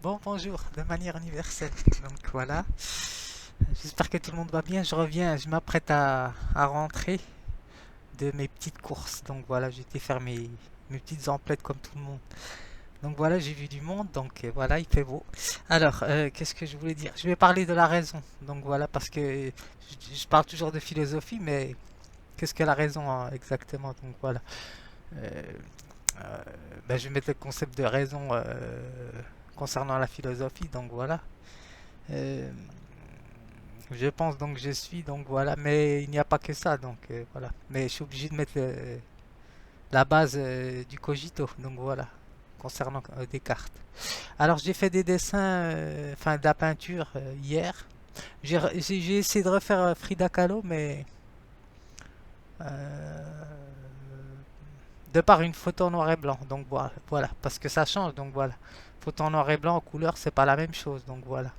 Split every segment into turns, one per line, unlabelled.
Bon, bonjour, de manière universelle. Donc voilà, j'espère que tout le monde va bien. Je reviens, je m'apprête à rentrer de mes petites courses. Donc voilà, j'ai été faire mes petites emplettes comme tout le monde. Donc voilà, j'ai vu du monde, donc voilà, il fait beau. Alors, qu'est-ce que je voulais dire? Je vais parler de la raison. Donc voilà, parce que je parle toujours de philosophie, mais qu'est-ce que la raison hein, exactement? Donc voilà. Euh, euh, ben, je vais mettre le concept de raison concernant la philosophie. Donc voilà. Euh, je pense donc je suis donc voilà, mais il n'y a pas que ça donc voilà. Mais je suis obligé de mettre la base du cogito donc voilà concernant Descartes. Alors j'ai fait des dessins, enfin de la peinture hier. J'ai essayé de refaire Frida Kahlo, mais euh, de par une photo en noir et blanc. Donc voilà, parce que ça change. Donc voilà, photo en noir et blanc en couleur, c'est pas la même chose. Donc voilà.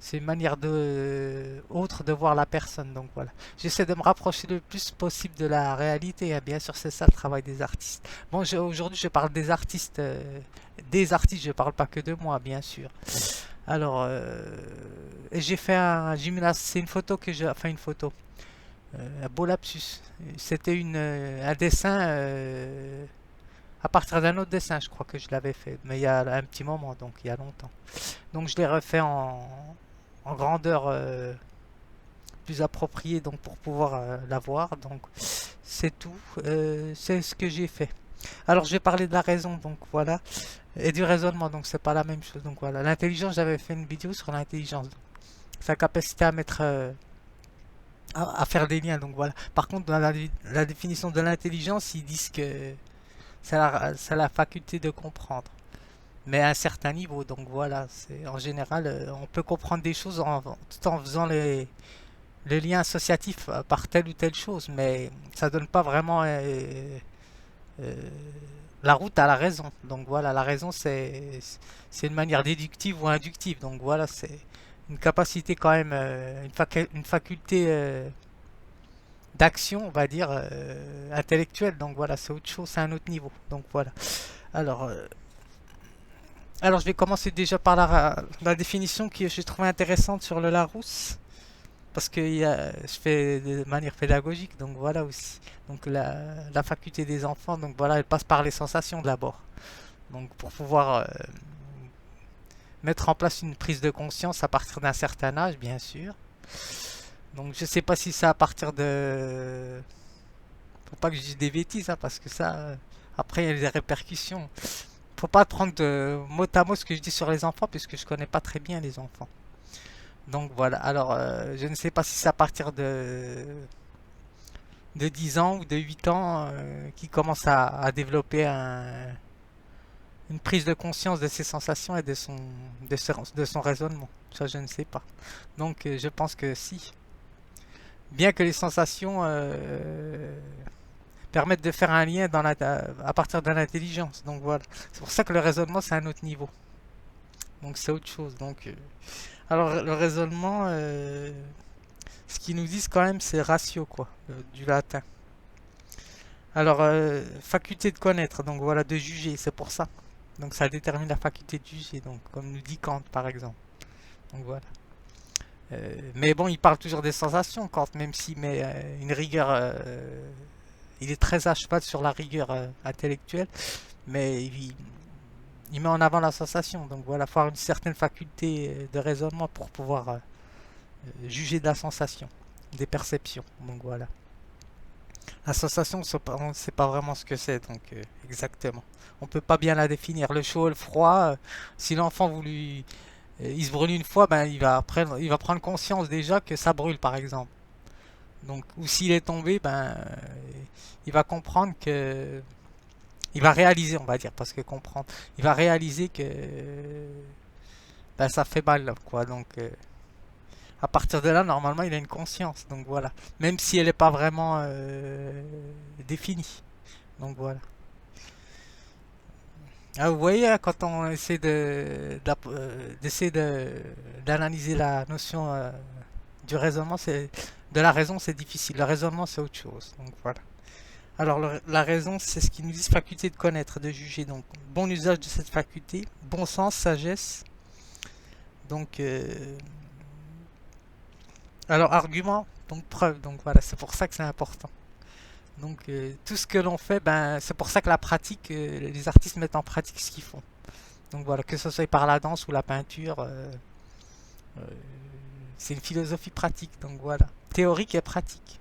C'est une manière autre de voir la personne. Donc voilà. J'essaie de me rapprocher le plus possible de la réalité, hein. Bien sûr, c'est ça le travail des artistes. Bon, aujourd'hui, je parle des artistes. Des artistes, je parle pas que de moi, bien sûr. Alors, et j'ai fait j'ai mis c'est une photo que j'ai. Enfin, une photo. Un beau lapsus. C'était un dessin. À partir d'un autre dessin, je crois que je l'avais fait. Mais il y a un petit moment, donc il y a longtemps. Donc je l'ai refait en grandeur plus appropriée donc pour pouvoir la voir. Donc c'est tout. C'est ce que j'ai fait. Alors je vais parler de la raison, donc voilà, et du raisonnement, donc c'est pas la même chose. Donc voilà, l'intelligence, j'avais fait une vidéo sur l'intelligence, sa capacité à mettre à faire des liens. Donc voilà. Par contre, dans la définition de l'intelligence, ils disent que c'est la faculté de comprendre, mais à un certain niveau. Donc voilà, c'est en général, on peut comprendre des choses tout en faisant le lien associatif par telle ou telle chose, mais ça donne pas vraiment euh, la route à la raison. Donc voilà, la raison c'est une manière déductive ou inductive. Donc voilà, c'est une capacité quand même, une faculté d'action, on va dire, intellectuelle. Donc voilà, c'est autre chose, c'est un autre niveau. Donc voilà. Alors, euh, alors je vais commencer déjà par la définition que j'ai trouvée intéressante sur le Larousse. Parce que je fais de manière pédagogique, donc voilà aussi. Donc la faculté des enfants, donc voilà, elle passe par les sensations d'abord. Donc pour pouvoir mettre en place une prise de conscience à partir d'un certain âge, bien sûr. Donc je sais pas si c'est à partir de... Faut pas que je dise des bêtises, hein, parce que ça, après il y a des répercussions. Faut pas prendre de mot à mot ce que je dis sur les enfants, puisque je connais pas très bien les enfants. Donc voilà, alors je ne sais pas si c'est à partir de 10 ans ou de 8 ans qui commence à développer une prise de conscience de ses sensations et de son raisonnement. Ça, je ne sais pas. Donc, je pense que si. Bien que les sensations permettent de faire un lien à partir de l'intelligence. Donc voilà. C'est pour ça que le raisonnement, c'est un autre niveau. Donc c'est autre chose. Donc, alors le raisonnement, ce qu'ils nous disent quand même, c'est ratio, quoi, du latin. Alors, faculté de connaître, donc voilà, de juger, c'est pour ça. Donc ça détermine la faculté de juger, donc comme nous dit Kant par exemple. Donc voilà. Mais bon, il parle toujours des sensations, Kant, même s'il met une rigueur, il est très à cheval sur la rigueur intellectuelle, mais il met en avant la sensation. Donc voilà, il faut avoir une certaine faculté de raisonnement pour pouvoir juger de la sensation, des perceptions. Donc voilà. La sensation, on ne sait pas vraiment ce que c'est, donc exactement. On peut pas bien la définir. Le chaud et le froid, si l'enfant il se brûle une fois, ben il va prendre conscience déjà que ça brûle, par exemple. Donc, ou s'il est tombé, ben il va comprendre que, il va réaliser, on va dire, parce que comprendre, il va réaliser que ben, ça fait mal, quoi. Donc, à partir de là, normalement, il a une conscience. Donc voilà, même si elle n'est pas vraiment définie. Donc voilà. Ah, vous voyez, hein, quand on essaie d'analyser la notion du raisonnement, de la raison, c'est difficile. Le raisonnement, c'est autre chose. Donc voilà. Alors, la raison, c'est ce qui nous dit faculté de connaître, de juger. Donc, bon usage de cette faculté, bon sens, sagesse. Donc, alors, argument, donc preuve. Donc, voilà, c'est pour ça que c'est important. Donc, tout ce que l'on fait, ben, c'est pour ça que la pratique, les artistes mettent en pratique ce qu'ils font. Donc, voilà, que ce soit par la danse ou la peinture, euh, c'est une philosophie pratique. Donc, voilà, théorique et pratique.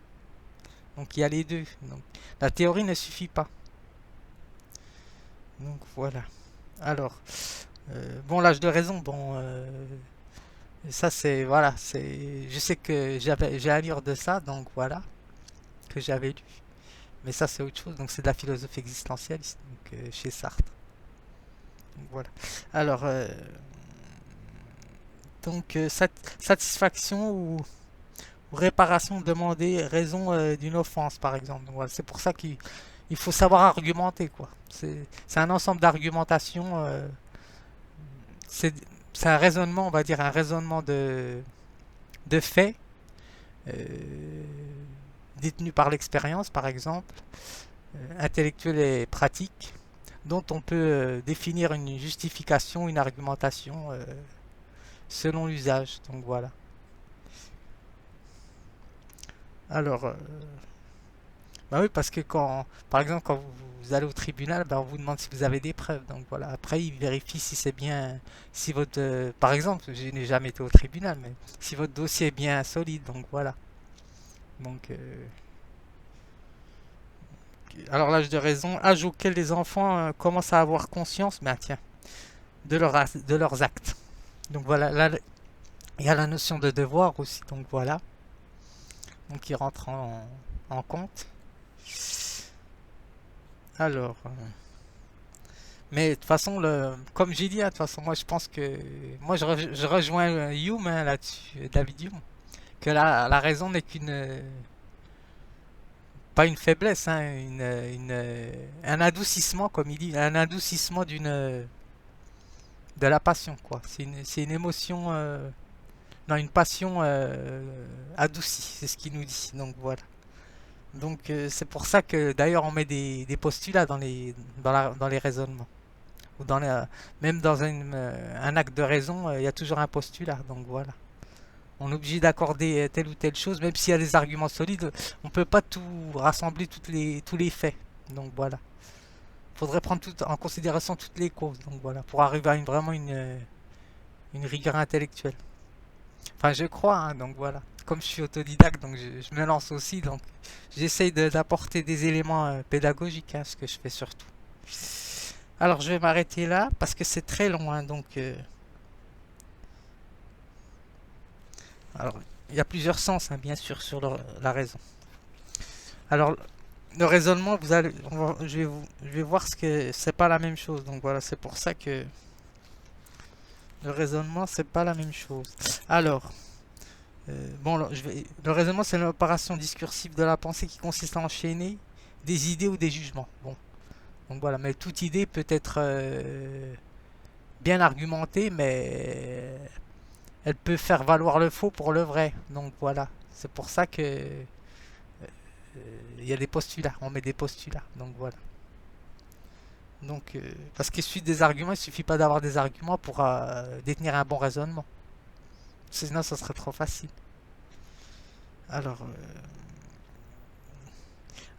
Donc, il y a les deux. Donc, la théorie ne suffit pas. Donc, voilà. Alors, bon, l'âge de raison, bon, ça c'est, voilà, c'est, je sais que j'ai un livre de ça, donc voilà, que j'avais lu. Mais ça c'est autre chose, donc c'est de la philosophie existentialiste, donc, chez Sartre. Donc, voilà. Alors, donc, satisfaction ou réparation demandée, raison d'une offense, par exemple. Donc, voilà, c'est pour ça qu'il faut savoir argumenter, quoi. C'est un ensemble d'argumentation. C'est c'est un raisonnement, on va dire, un raisonnement de faits euh, détenus par l'expérience, par exemple, intellectuelle et pratique, dont on peut définir une justification, une argumentation selon l'usage. Donc voilà. Alors, bah oui, parce que quand, par exemple, quand vous allez au tribunal, ben, on vous demande si vous avez des preuves. Donc voilà. Après, ils vérifient si c'est bien, si votre, par exemple, je n'ai jamais été au tribunal, mais si votre dossier est bien solide. Donc voilà. Donc, alors l'âge de raison, âge auquel les enfants commencent à avoir conscience, ben tiens, de leurs actes. Donc voilà. Là, il y a la notion de devoir aussi. Donc voilà. Donc il rentre en compte. Alors. Mais de toute façon, comme j'ai dit, hein, de toute façon, moi je pense que. Moi je rejoins Hume hein, là-dessus, David Hume, que la raison n'est qu'une. Pas une faiblesse, hein, un adoucissement, comme il dit, un adoucissement de la passion, quoi. C'est une émotion. Non, une passion adoucie, c'est ce qu'il nous dit. Donc voilà. Donc c'est pour ça que d'ailleurs on met des postulats dans les raisonnements. Ou même dans un acte de raison, il y a toujours un postulat. Donc voilà. On est obligé d'accorder telle ou telle chose, même s'il y a des arguments solides, on ne peut pas tout rassembler tous les faits. Donc voilà. Il faudrait prendre en considération toutes les causes. Donc voilà, pour arriver à vraiment une rigueur intellectuelle. Enfin, je crois, hein, donc voilà. Comme je suis autodidacte, donc je me lance aussi, donc j'essaye d'apporter des éléments pédagogiques, hein, ce que je fais surtout. Alors, je vais m'arrêter là parce que c'est très long, hein, donc. Alors, il y a plusieurs sens, hein, bien sûr, sur la raison. Alors, le raisonnement, je vais voir ce que c'est pas la même chose. Donc voilà, c'est pour ça que le raisonnement, c'est pas la même chose. Alors, bon, le raisonnement, c'est l'opération discursive de la pensée qui consiste à enchaîner des idées ou des jugements. Bon, donc voilà, mais toute idée peut être bien argumentée, mais elle peut faire valoir le faux pour le vrai. Donc voilà, c'est pour ça que il y a des postulats, on met des postulats. Donc voilà. Donc, parce qu'il suffit des arguments, il suffit pas d'avoir des arguments pour détenir un bon raisonnement. Sinon, ça serait trop facile. Alors,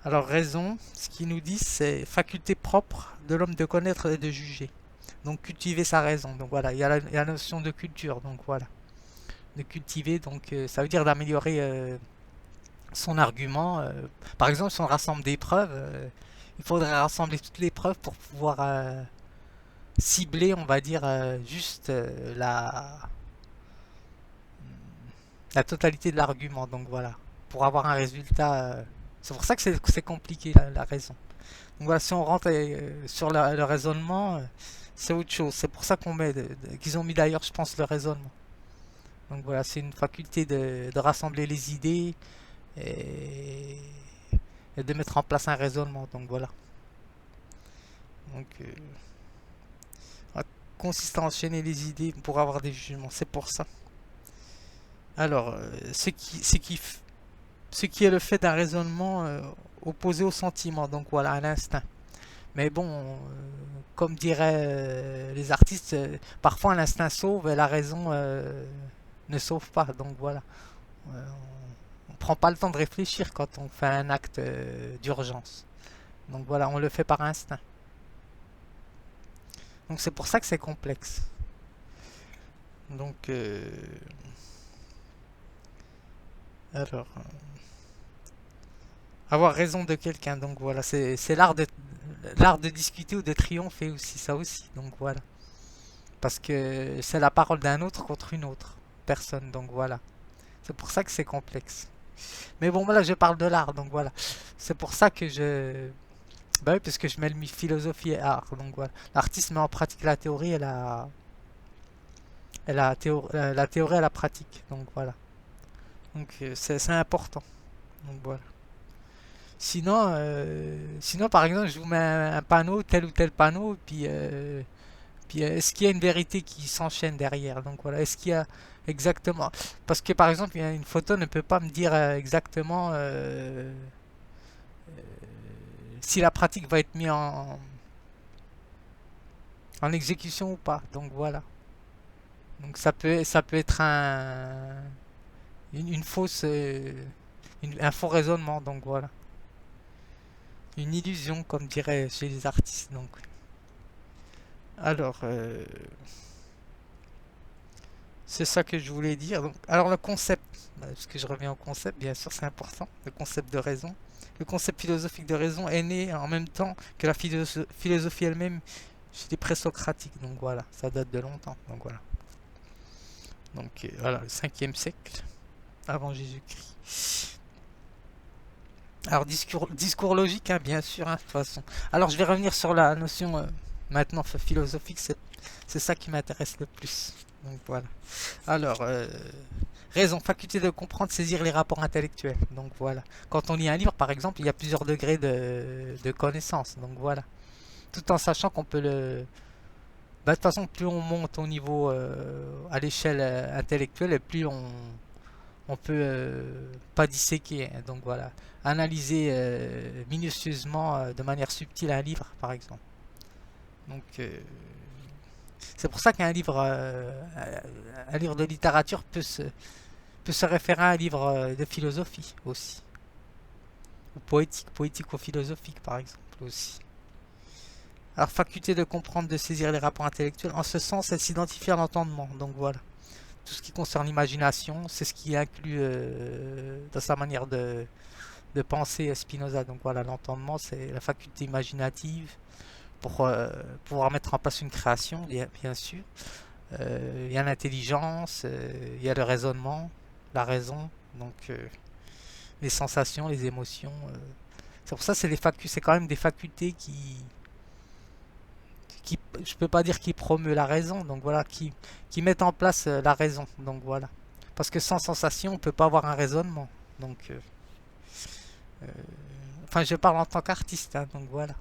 raison, ce qu'il nous dit, c'est faculté propre de l'homme de connaître et de juger. Donc, cultiver sa raison. Donc voilà, il y a la notion de culture. Donc voilà, de cultiver. Donc, ça veut dire d'améliorer son argument. Par exemple, si on rassemble des preuves, il faudrait rassembler toutes les preuves pour pouvoir cibler, on va dire, juste la totalité de l'argument. Donc voilà, pour avoir un résultat. C'est pour ça que c'est compliqué la raison. Donc voilà, si on rentre sur le raisonnement, c'est autre chose. C'est pour ça qu'ils ont mis d'ailleurs, je pense, le raisonnement. Donc voilà, c'est une faculté de rassembler les idées et, et de mettre en place un raisonnement. Donc voilà. Donc consiste à enchaîner les idées pour avoir des jugements. C'est pour ça. Alors, ce qui est le fait d'un raisonnement opposé au sentiment, donc voilà, à l'instinct. Mais bon, comme diraient les artistes, parfois l'instinct sauve et la raison ne sauve pas. Donc voilà, Euh, on prend pas le temps de réfléchir quand on fait un acte d'urgence. Donc voilà, on le fait par instinct. Donc c'est pour ça que c'est complexe. Donc alors, avoir raison de quelqu'un. Donc voilà, c'est l'art de discuter ou de triompher aussi, ça aussi. Donc voilà, parce que c'est la parole d'un autre contre une autre personne. Donc voilà, c'est pour ça que c'est complexe. Mais bon, là je parle de l'art, donc voilà. C'est pour ça que je, bah oui, parce que je mêle philosophie et art. Donc voilà, l'artiste met en pratique la théorie et la théorie et la pratique. Donc voilà. Donc c'est important. Donc voilà. Sinon, par exemple, je vous mets un panneau, tel ou tel panneau, puis est-ce qu'il y a une vérité qui s'enchaîne derrière? Donc voilà, est-ce qu'il y a exactement... Parce que par exemple, une photo ne peut pas me dire exactement si la pratique va être mise en exécution ou pas. Donc voilà. Donc ça peut être une fausse, un faux raisonnement. Donc voilà. Une illusion, comme dirait chez les artistes. Donc, alors, c'est ça que je voulais dire. Donc, alors le concept, parce que je reviens au concept, bien sûr, c'est important. Le concept de raison. Le concept philosophique de raison est né en même temps que la philosophie elle-même chez les présocratiques. Donc voilà, ça date de longtemps. Donc voilà. Donc voilà, le 5e siècle avant Jésus-Christ. Alors discours logique, hein, bien sûr, hein, de toute façon. Alors je vais revenir sur la notion maintenant philosophique, c'est ça qui m'intéresse le plus. Donc voilà. Alors, raison, faculté de comprendre, saisir les rapports intellectuels. Donc voilà. Quand on lit un livre, par exemple, il y a plusieurs degrés de connaissance. Donc voilà. Tout en sachant qu'on peut le... Bah, de toute façon, plus on monte au niveau, à l'échelle intellectuelle, et plus on peut pas disséquer. Hein. Donc voilà. Analyser minutieusement, de manière subtile un livre, par exemple. Donc c'est pour ça qu'un livre, un livre de littérature peut se référer à un livre de philosophie aussi. Ou poétique, poético-philosophique par exemple aussi. Alors, faculté de comprendre, de saisir les rapports intellectuels, en ce sens, elle s'identifie à l'entendement. Donc voilà. Tout ce qui concerne l'imagination, c'est ce qui inclut dans sa manière de penser Spinoza. Donc voilà, l'entendement, c'est la faculté imaginative pour pouvoir mettre en place une création, bien sûr. Il y a l'intelligence, il y a le raisonnement, la raison, donc les sensations, les émotions. C'est pour ça que c'est quand même des facultés je peux pas dire qui promeut la raison, donc voilà, qui mettent en place la raison, donc voilà. Parce que sans sensation, on peut pas avoir un raisonnement. Donc, euh, enfin, je parle en tant qu'artiste, hein, donc voilà.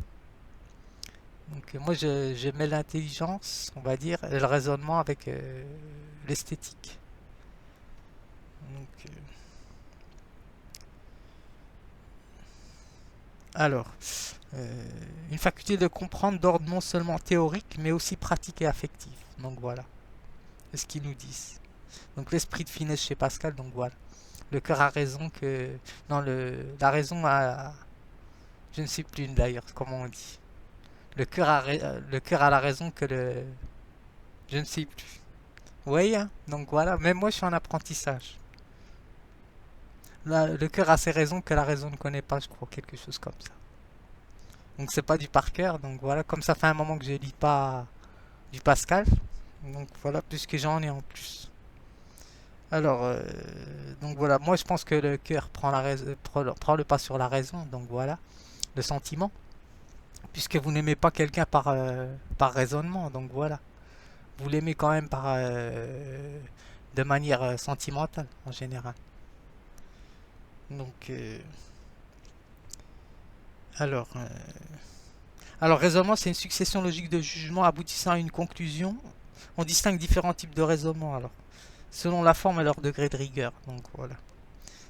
Donc moi, je mets l'intelligence, on va dire, et le raisonnement avec l'esthétique. Donc, alors, une faculté de comprendre d'ordre non seulement théorique, mais aussi pratique et affectif. Donc voilà, c'est ce qu'ils nous disent. Donc l'esprit de finesse chez Pascal, donc voilà. Le cœur a raison que... Non, la raison a... Je ne sais plus d'ailleurs comment on dit. Le cœur a la raison que le... Je ne sais plus. Oui, hein, donc voilà, même moi je suis en apprentissage. Le cœur a ses raisons que la raison ne connaît pas, je crois, quelque chose comme ça. Donc c'est pas du par cœur, donc voilà, comme ça fait un moment que je lis pas du Pascal, donc voilà, plus que j'en ai en plus. Alors, donc voilà, moi je pense que le cœur prend le pas sur la raison, donc voilà, le sentiment, puisque vous n'aimez pas quelqu'un par raisonnement, donc voilà, vous l'aimez quand même de manière sentimentale en général. Donc, alors, euh, alors raisonnement, c'est une succession logique de jugements aboutissant à une conclusion. On distingue différents types de raisonnement alors, selon la forme et leur degré de rigueur. Donc voilà.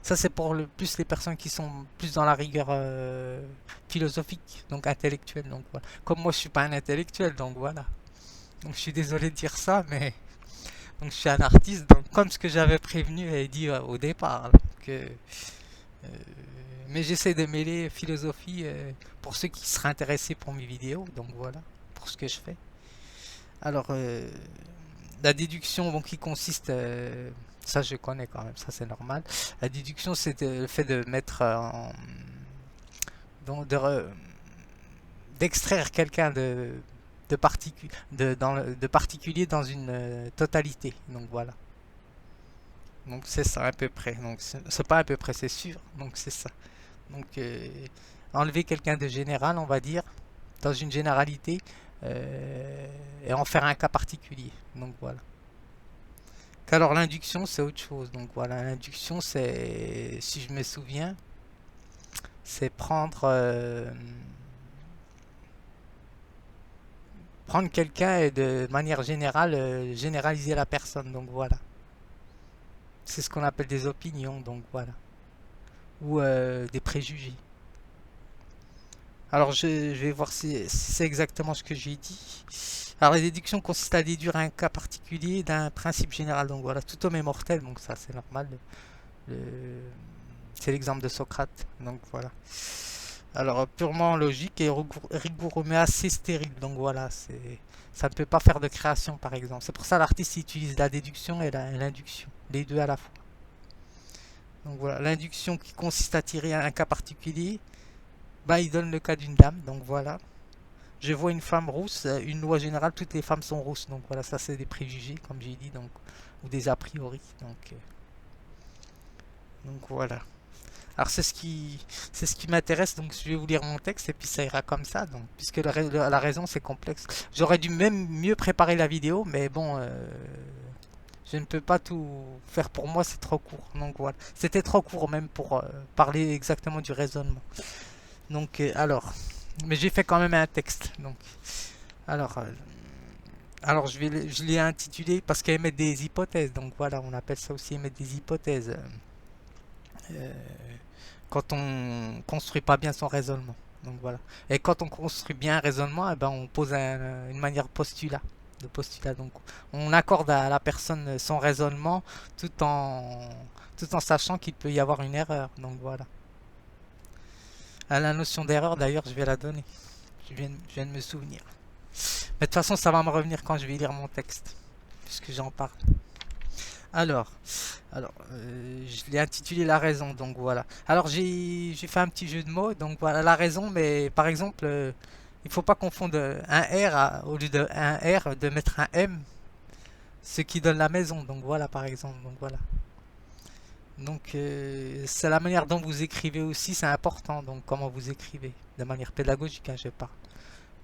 Ça, c'est pour le plus les personnes qui sont plus dans la rigueur philosophique, donc intellectuelle. Donc voilà. Comme moi, je suis pas un intellectuel, donc voilà. Donc je suis désolé de dire ça, mais donc je suis un artiste, donc comme ce que j'avais prévenu et dit au départ. Donc, mais j'essaie de mêler philosophie pour ceux qui seraient intéressés pour mes vidéos, donc voilà, pour ce que je fais. Alors, la déduction, bon, qui consiste, ça je connais quand même, ça c'est normal. La déduction, c'est le fait de mettre donc d'extraire quelqu'un de particulier dans une totalité. Donc voilà. Donc c'est ça à peu près. Donc c'est pas à peu près, c'est sûr. Donc c'est ça. Donc enlever quelqu'un de général, on va dire, dans une généralité, et en faire un cas particulier. Donc voilà. Alors l'induction, c'est autre chose. Donc voilà, l'induction, c'est, si je me souviens, c'est prendre quelqu'un et de manière générale généraliser la personne. Donc voilà. C'est ce qu'on appelle des opinions. Donc voilà. Ou des préjugés. Alors je vais voir si c'est exactement ce que j'ai dit. Alors la déduction consiste à déduire un cas particulier d'un principe général. Donc voilà, tout homme est mortel, donc ça c'est normal. Le- C'est l'exemple de Socrate. Donc voilà. Alors purement logique et rigoureux, mais assez stérile. Donc voilà, ça ne peut pas faire de création par exemple. C'est pour ça l'artiste utilise la déduction et l'induction, les deux à la fois. Donc voilà, l'induction qui consiste à tirer un cas particulier, bah il donne le cas d'une dame. Donc voilà. Je vois une femme rousse, une loi générale, toutes les femmes sont rousses. Donc voilà, ça c'est des préjugés, comme j'ai dit, donc, ou des a priori. Donc voilà. Alors c'est ce qui m'intéresse, donc je vais vous lire mon texte et puis ça ira comme ça. Donc, puisque la raison c'est complexe. J'aurais dû même mieux préparer la vidéo, mais bon, je ne peux pas tout faire pour moi, c'est trop court. Donc voilà. C'était trop court même pour parler exactement du raisonnement. Donc alors, mais j'ai fait quand même un texte. Donc alors, alors je l'ai intitulé parce qu'elle met des hypothèses. Donc voilà, on appelle ça aussi émettre des hypothèses. Euh, quand on construit pas bien son raisonnement. Donc voilà. Et quand on construit bien un raisonnement, eh ben on pose une manière de postulat. Donc on accorde à la personne son raisonnement tout en tout en sachant qu'il peut y avoir une erreur. Donc voilà. À la notion d'erreur, d'ailleurs, je vais la donner. Je viens de me souvenir. Mais de toute façon, ça va me revenir quand je vais lire mon texte, puisque j'en parle. Alors, je l'ai intitulé La raison, donc voilà. Alors j'ai fait un petit jeu de mots, donc voilà la raison, mais par exemple, il faut pas confondre un R au lieu de un R de mettre un M, ce qui donne la maison, donc voilà par exemple, donc voilà. Donc c'est la manière dont vous écrivez aussi, c'est important, donc comment vous écrivez, de manière pédagogique, hein, je parle.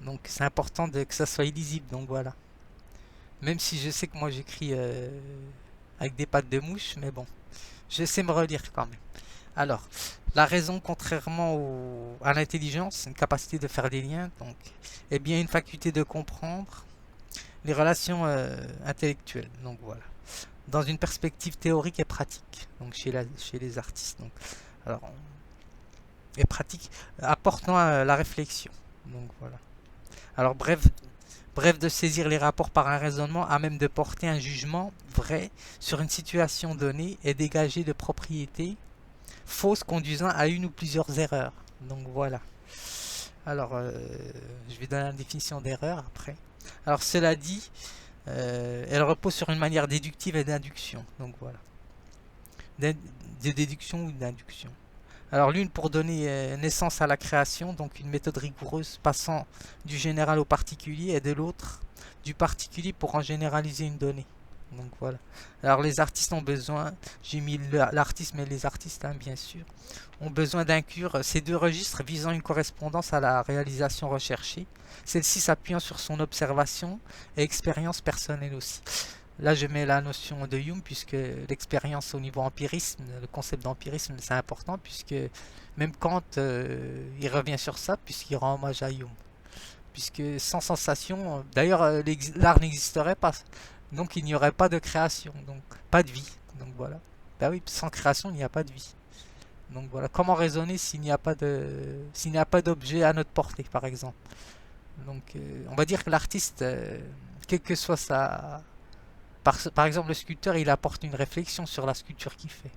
Donc c'est important que ça soit illisible, donc voilà. Même si je sais que moi j'écris avec des pattes de mouche, mais bon, je sais me relire quand même. Alors, la raison, contrairement à l'intelligence, une capacité de faire des liens, donc, est bien une faculté de comprendre les relations intellectuelles. Donc voilà, dans une perspective théorique et pratique. Donc chez les artistes. Donc, alors, et pratique, apportant la réflexion. Donc voilà. Alors bref de saisir les rapports par un raisonnement à même de porter un jugement vrai sur une situation donnée et dégager de propriétés fausses conduisant à une ou plusieurs erreurs. Donc voilà. Alors, je vais donner la définition d'erreur après. Alors cela dit, elle repose sur une manière déductive et d'induction. Donc voilà. De déduction ou d'induction. Alors l'une pour donner naissance à la création, donc une méthode rigoureuse passant du général au particulier, et de l'autre du particulier pour en généraliser une donnée. Donc voilà. Alors les artistes ont besoin, j'ai mis l'artiste mais les artistes hein, bien sûr, ont besoin d'inclure ces deux registres visant une correspondance à la réalisation recherchée, celle-ci s'appuyant sur son observation et expérience personnelle aussi. Là, je mets la notion de Hume, puisque l'expérience au niveau empirisme, le concept d'empirisme, c'est important, puisque même Kant, il revient sur ça, puisqu'il rend hommage à Hume. Puisque sans sensation, d'ailleurs, l'art n'existerait pas. Donc, il n'y aurait pas de création, donc pas de vie. Donc voilà. Bah oui, sans création, il n'y a pas de vie. Donc voilà, comment raisonner s'il n'y a pas d'objet à notre portée, par exemple. Donc on va dire que l'artiste, quelle que soit par exemple, le sculpteur, il apporte une réflexion sur la sculpture qu'il fait.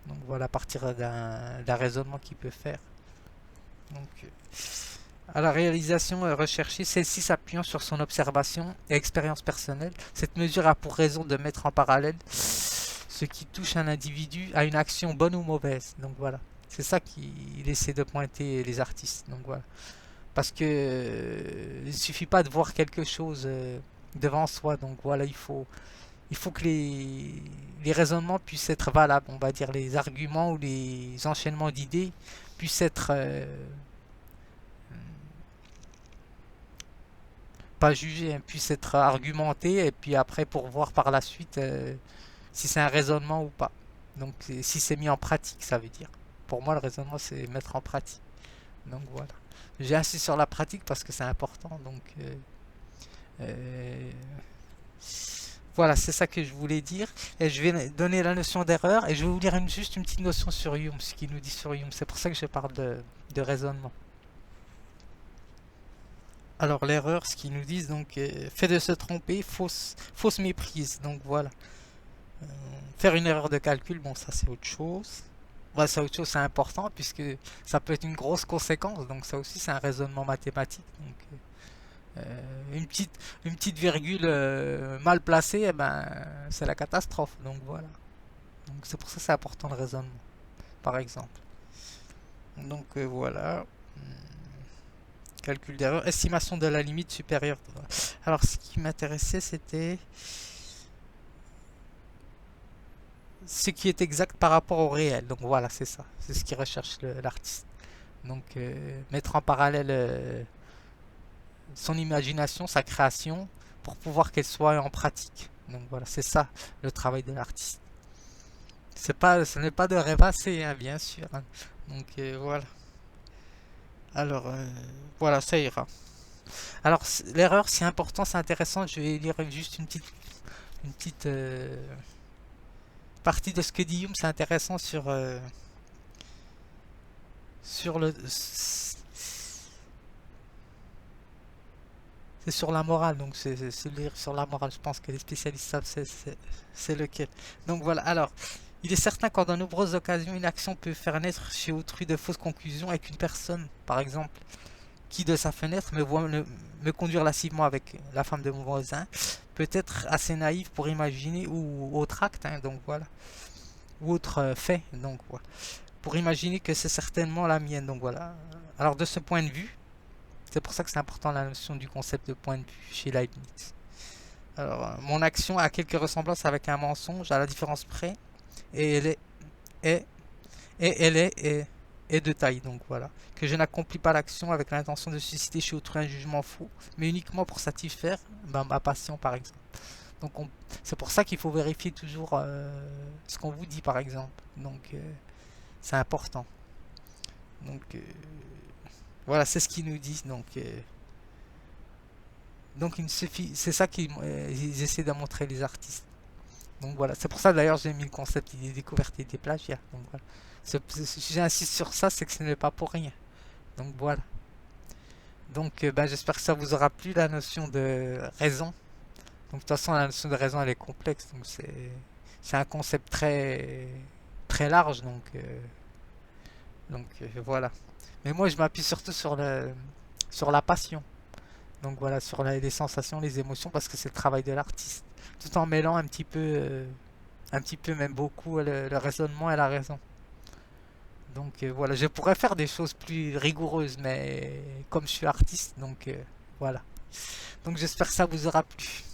Donc voilà, à partir d'un raisonnement qu'il peut faire. Donc, à la réalisation recherchée, celle-ci s'appuyant sur son observation et expérience personnelle, cette mesure a pour raison de mettre en parallèle ce qui touche un individu à une action bonne ou mauvaise. Donc voilà, c'est ça qu'il essaie de pointer les artistes. Donc voilà, parce que il suffit pas de voir quelque chose devant soi. Donc voilà, il faut que les raisonnements puissent être valables. On va dire les arguments ou les enchaînements d'idées puissent être pas jugés, hein, puissent être argumentés et puis après pour voir par la suite si c'est un raisonnement ou pas. Donc si c'est mis en pratique, ça veut dire. Pour moi, le raisonnement, c'est mettre en pratique. Donc voilà. J'ai insisté sur la pratique parce que c'est important. Donc euh, voilà, c'est ça que je voulais dire. Et je vais donner la notion d'erreur et je vais vous lire juste une petite notion sur Hume, ce qu'il nous dit sur Hume. C'est pour ça que je parle de raisonnement. Alors l'erreur, ce qu'ils nous disent, donc fait de se tromper, fausse méprise. Donc voilà. Euh, Faire une erreur de calcul, bon ça c'est autre chose. Ouais, c'est autre chose, c'est important puisque ça peut être une grosse conséquence. Donc ça aussi c'est un raisonnement mathématique. Donc une petite virgule mal placée, eh ben c'est la catastrophe. Donc voilà. Donc c'est pour ça que c'est important le raisonnement, par exemple. Donc voilà. Calcul d'erreur, estimation de la limite supérieure. Alors ce qui m'intéressait c'était ce qui est exact par rapport au réel. Donc voilà, c'est ça. C'est ce qu'il recherche l'artiste. Donc mettre en parallèle son imagination, sa création, pour pouvoir qu'elle soit en pratique. Donc voilà, c'est ça le travail de l'artiste. Ce n'est pas de rêvasser, hein, bien sûr, hein. Donc voilà. Alors voilà, ça ira. Alors l'erreur, c'est important, c'est intéressant. Je vais lire juste une petite partie de ce que dit Hume. C'est intéressant sur le c'est sur la morale, donc c'est lire sur la morale. Je pense que les spécialistes savent c'est lequel. Donc voilà, alors, il est certain qu'en de nombreuses occasions, une action peut faire naître chez autrui de fausses conclusions avec une personne, par exemple, qui de sa fenêtre me conduire lascivement avec la femme de mon voisin, peut être assez naïf pour imaginer, ou autre acte, hein, donc voilà, ou autre fait, donc voilà, pour imaginer que c'est certainement la mienne, donc voilà. Alors de ce point de vue, c'est pour ça que c'est important la notion du concept de point de vue chez Leibniz. Alors, mon action a quelques ressemblances avec un mensonge à la différence près, et est, est de taille, donc voilà. Que je n'accomplis pas l'action avec l'intention de susciter chez autrui un jugement faux, mais uniquement pour satisfaire ma passion, par exemple. Donc, c'est pour ça qu'il faut vérifier toujours ce qu'on vous dit, par exemple. Donc, c'est important. Donc, voilà, c'est ce qu'il nous dit. Donc il suffit, c'est ça qu'ils essaient de montrer les artistes. Donc voilà, c'est pour ça d'ailleurs j'ai mis le concept des découvertes et des plagiats. Donc voilà. Si j'insiste sur ça, c'est que ce n'est pas pour rien. Donc voilà. Donc ben, j'espère que ça vous aura plu la notion de raison. Donc de toute façon la notion de raison elle est complexe. Donc c'est un concept très large. Donc voilà. Mais moi je m'appuie surtout sur la passion. Donc voilà, sur les sensations, les émotions, parce que c'est le travail de l'artiste. Tout en mêlant un petit peu même beaucoup le raisonnement et la raison. Donc voilà, je pourrais faire des choses plus rigoureuses, mais comme je suis artiste, donc voilà. Donc j'espère que ça vous aura plu.